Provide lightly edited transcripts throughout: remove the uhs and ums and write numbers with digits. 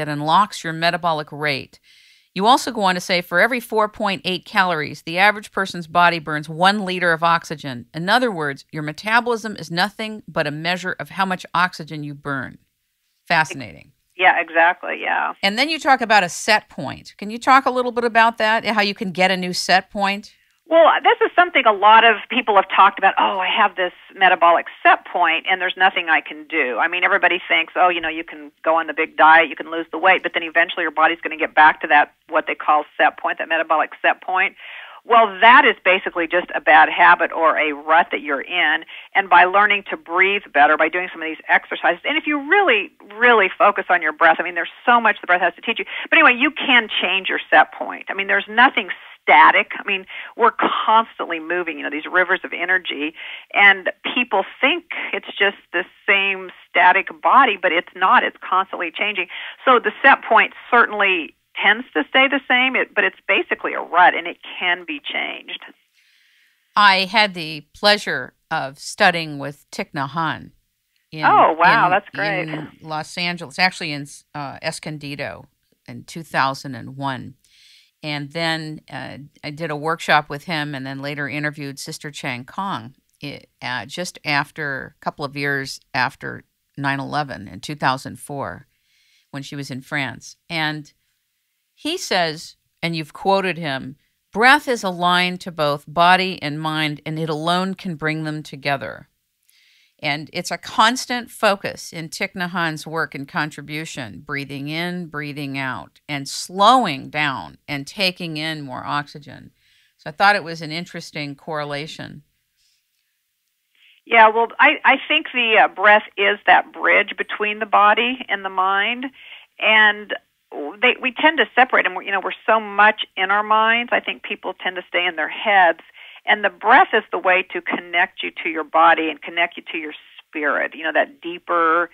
that unlocks your metabolic rate. You also go on to say, for every 4.8 calories, the average person's body burns 1 liter of oxygen. In other words, your metabolism is nothing but a measure of how much oxygen you burn. Fascinating. Yeah, exactly, yeah. And then you talk about a set point. Can you talk a little bit about that, how you can get a new set point? Well, this is something a lot of people have talked about. Oh, I have this metabolic set point, and there's nothing I can do. I mean, everybody thinks, oh, you can go on the big diet, you can lose the weight, but then eventually your body's going to get back to that, what they call set point, that metabolic set point. Well, that is basically just a bad habit or a rut that you're in, and by learning to breathe better, by doing some of these exercises, and if you really, really focus on your breath, I mean, there's so much the breath has to teach you, but anyway, you can change your set point. I mean, there's nothing static. I mean, we're constantly moving, these rivers of energy, and people think it's just the same static body, but it's not. It's constantly changing. So the set point certainly tends to stay the same, but it's basically a rut, and it can be changed. I had the pleasure of studying with Thich Nhat Hanh. That's great. In Los Angeles, actually in Escondido in 2001. And then I did a workshop with him and then later interviewed Sister Chang Kong just after a couple of years after 9/11 in 2004 when she was in France. And he says, and you've quoted him, breath is aligned to both body and mind, and it alone can bring them together. And it's a constant focus in Thich Nhat Hanh's work and contribution, breathing in, breathing out, and slowing down and taking in more oxygen. So I thought it was an interesting correlation. Yeah, well, I think the breath is that bridge between the body and the mind, and we tend to separate them. We're so much in our minds. I think people tend to stay in their heads. And the breath is the way to connect you to your body and connect you to your spirit, that deeper,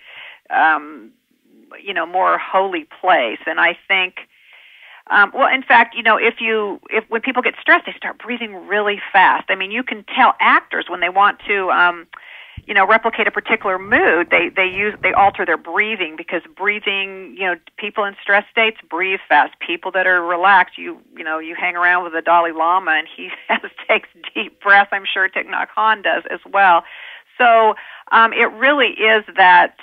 more holy place. And I think, in fact, if when people get stressed, they start breathing really fast. I mean, you can tell actors when they want to, replicate a particular mood, they alter their breathing, because breathing, people in stress states breathe fast. People that are relaxed, you hang around with the Dalai Lama and he takes deep breaths. I'm sure Thich Nhat Hanh does as well. So it really is that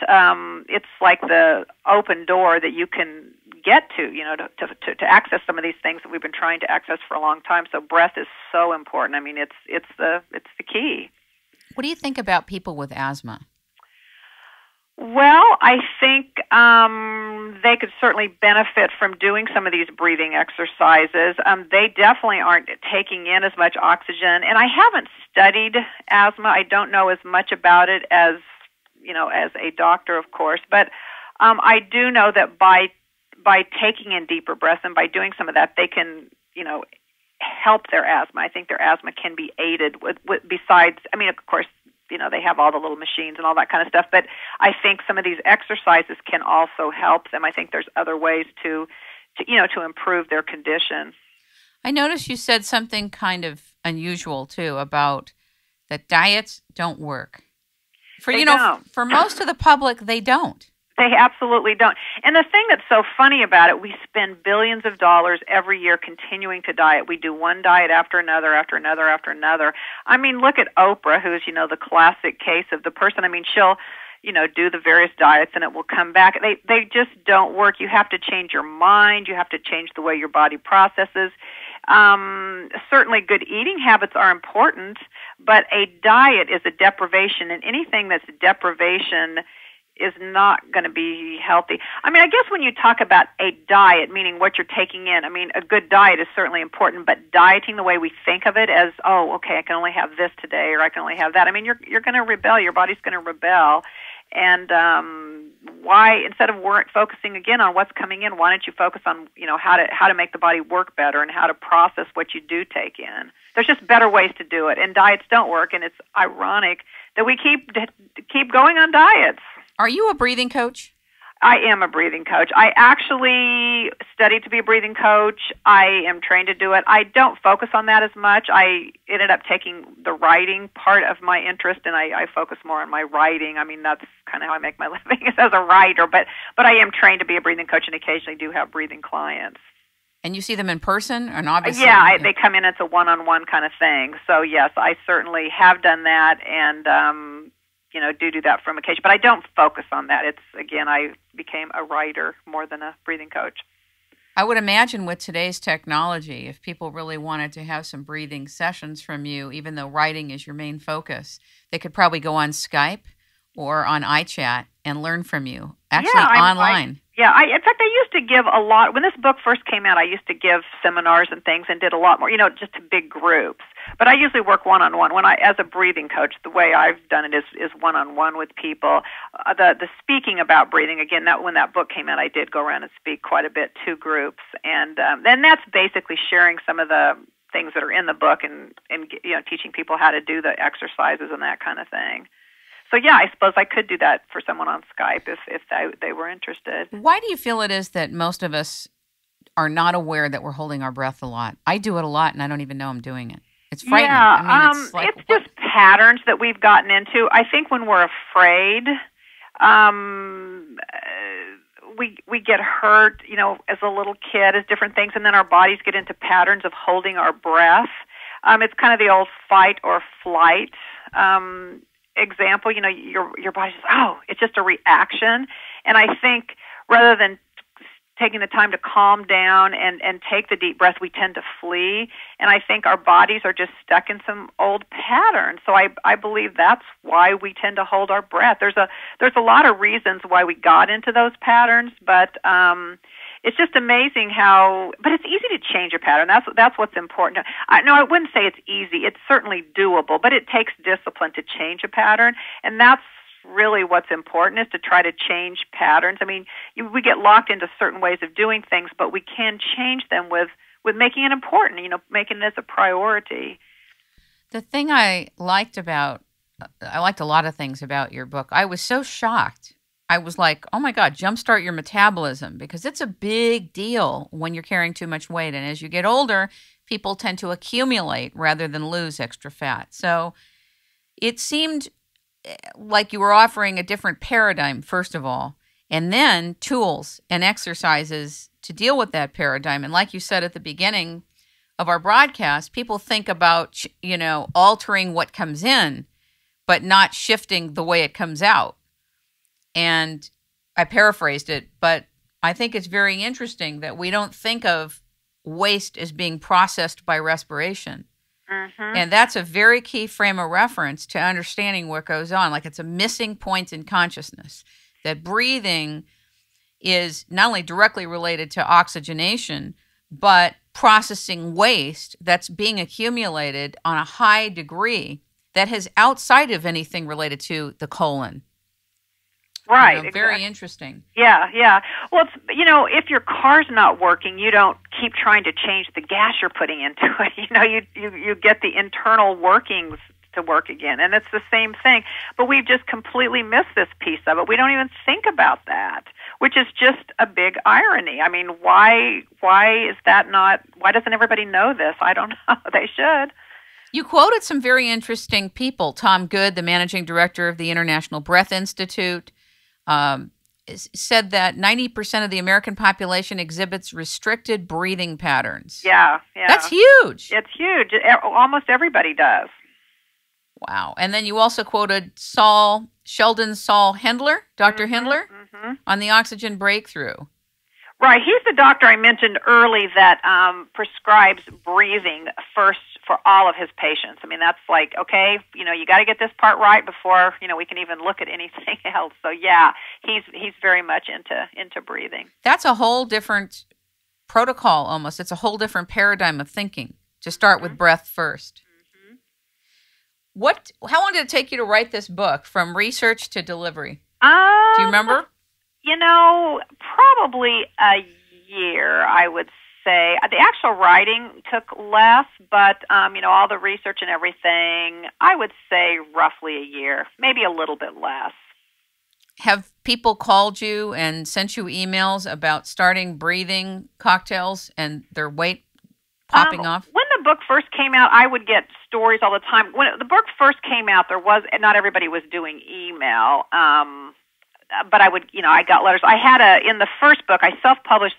it's like the open door that you can get to, to access some of these things that we've been trying to access for a long time. So breath is so important. I mean, it's the key. What do you think about people with asthma? Well, I think they could certainly benefit from doing some of these breathing exercises. They definitely aren't taking in as much oxygen, and I haven't studied asthma. I don't know as much about it as a doctor, of course, but I do know that by taking in deeper breaths and by doing some of that, they can, help their asthma. I think their asthma can be aided with besides, I mean, of course, they have all the little machines and all that kind of stuff, but I think some of these exercises can also help them. I think there's other ways to improve their condition. I noticed you said something kind of unusual too about that diets don't work. For most of the public, they don't. They absolutely don't. And the thing that's so funny about it, we spend billions of dollars every year continuing to diet. We do one diet after another, after another, after another. I mean, look at Oprah, who's, the classic case of the person. I mean, she'll, do the various diets and it will come back. They just don't work. You have to change your mind. You have to change the way your body processes. Certainly good eating habits are important, but a diet is a deprivation, and anything that's deprivation is not going to be healthy. I mean, I guess when you talk about a diet, meaning what you're taking in, I mean, a good diet is certainly important, but dieting the way we think of it as, oh, okay, I can only have this today, or I can only have that. I mean, you're going to rebel. Your body's going to rebel. And why, instead of focusing again on what's coming in, why don't you focus on, how to make the body work better and how to process what you do take in? There's just better ways to do it, and diets don't work, and it's ironic that we keep going on diets. Are you a breathing coach? I am a breathing coach. I actually studied to be a breathing coach. I am trained to do it. I don't focus on that as much. I ended up taking the writing part of my interest, and I focus more on my writing. I mean, that's kind of how I make my living is as a writer. But I am trained to be a breathing coach, and occasionally do have breathing clients. And you see them in person, and obviously? Yeah, they come in. It's a one-on-one kind of thing. So, yes, I certainly have done that, and do that from occasion. But I don't focus on that. It's, again, I became a writer more than a breathing coach. I would imagine with today's technology, if people really wanted to have some breathing sessions from you, even though writing is your main focus, they could probably go on Skype or on iChat and learn from you, actually online. In fact, I used to give a lot. When this book first came out, I used to give seminars and things and did a lot more, just to big groups. But I usually work one-on-one. As a breathing coach, the way I've done it is one-on-one with people. The speaking about breathing, again, when that book came out, I did go around and speak quite a bit to groups. And then that's basically sharing some of the things that are in the book and teaching people how to do the exercises and that kind of thing. So, yeah, I suppose I could do that for someone on Skype if they were interested. Why do you feel it is that most of us are not aware that we're holding our breath a lot? I do it a lot, and I don't even know I'm doing it. It's frightening. Yeah, it's just patterns that we've gotten into. I think when we're afraid, we get hurt, as a little kid, as different things, and then our bodies get into patterns of holding our breath. It's kind of the old fight or flight example. Your body says, it's just a reaction. And I think rather than taking the time to calm down and take the deep breath, we tend to flee. And I think our bodies are just stuck in some old patterns. So I believe that's why we tend to hold our breath. There's a lot of reasons why we got into those patterns, but it's just amazing but it's easy to change a pattern. That's what's important. I wouldn't say it's easy. It's certainly doable, but it takes discipline to change a pattern, and that's really what's important, is to try to change patterns. I mean, we get locked into certain ways of doing things, but we can change them with making it important, making it as a priority. The thing I liked a lot of things about your book. I was so shocked. I was like, oh my God, Jumpstart Your Metabolism, because it's a big deal when you're carrying too much weight. And as you get older, people tend to accumulate rather than lose extra fat. So it seemed like you were offering a different paradigm, first of all, and then tools and exercises to deal with that paradigm. And like you said at the beginning of our broadcast, people think about, altering what comes in, but not shifting the way it comes out. And I paraphrased it, but I think it's very interesting that we don't think of waste as being processed by respiration. Mm-hmm. And that's a very key frame of reference to understanding what goes on. Like, it's a missing point in consciousness, that breathing is not only directly related to oxygenation, but processing waste that's being accumulated on a high degree that is outside of anything related to the colon. Right. Exactly. Very interesting. Yeah. Well, if your car's not working, you don't keep trying to change the gas you're putting into it. You get the internal workings to work again, and it's the same thing. But we've just completely missed this piece of it. We don't even think about that, which is just a big irony. I mean, why is that not? Why doesn't everybody know this? I don't know. They should. You quoted some very interesting people. Tom Good, the managing director of the International Breath Institute, said that 90% of the American population exhibits restricted breathing patterns. Yeah. That's huge. It's huge. Almost everybody does. Wow. And then you also quoted Sheldon Saul Hendler, Dr. Hendler, on the oxygen breakthrough. Right. He's the doctor I mentioned early that prescribes breathing first for all of his patients. I mean, that's like, okay, you got to get this part right before, we can even look at anything else. So, yeah, he's very much into breathing. That's a whole different protocol almost. It's a whole different paradigm of thinking to start with breath first. How long did it take you to write this book, from research to delivery? Do you remember? Probably a year, I would say. The actual writing took less, but, all the research and everything, I would say roughly a year, maybe a little bit less. Have people called you and sent you emails about starting breathing cocktails and their weight popping off? When the book first came out, I would get stories all the time. When the book first came out, not everybody was doing email, but I got letters. In the first book, I self-published